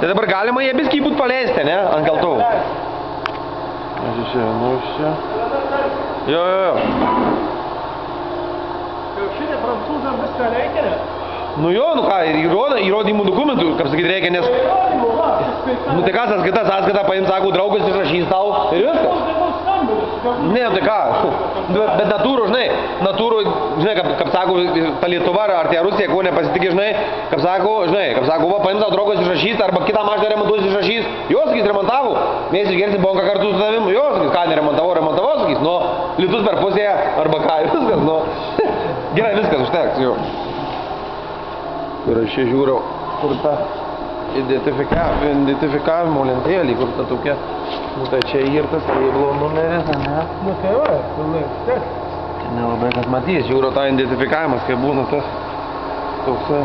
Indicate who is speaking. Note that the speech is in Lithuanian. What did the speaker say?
Speaker 1: Tai dabar galima jie biskį būt paleisti, ne? Ant keltuvų. Jo.
Speaker 2: Šitie prancūzam viską reikia, ne?
Speaker 1: Nu jo, nu ką, įrodymų dokumentų, kaip sakyti, reikia, nes... Nu tai ką, sąskaitą paims, sako, draugas išrašys tau ir viskas. Ne, tai ką, bet natūrų, žinai, kaip sako, ta Lietuva ar tie Rusija, ko nepasitikė, žinai, kaip sako, va, paims tau draugas išrašys, arba kitą mašiną remontuos išrašys, jo, sakys, remontavo, mes išgersim bonką kartu su tavim, jo, sakys, ką neremontavo, sakys, nu, litus per pusę, arba ką, viskas, nu, gerai, viskas, užteks, jo. Ir aš čia žiūriu, kur ta identifikavimo lentėlį, kur ta tokia, nu tai čia įrtas labelo numeris, ne?
Speaker 2: Nu tai va, taip.
Speaker 1: Čia nelabai kas matys, žiūriu tą identifikavimas, kai būna tas toksai.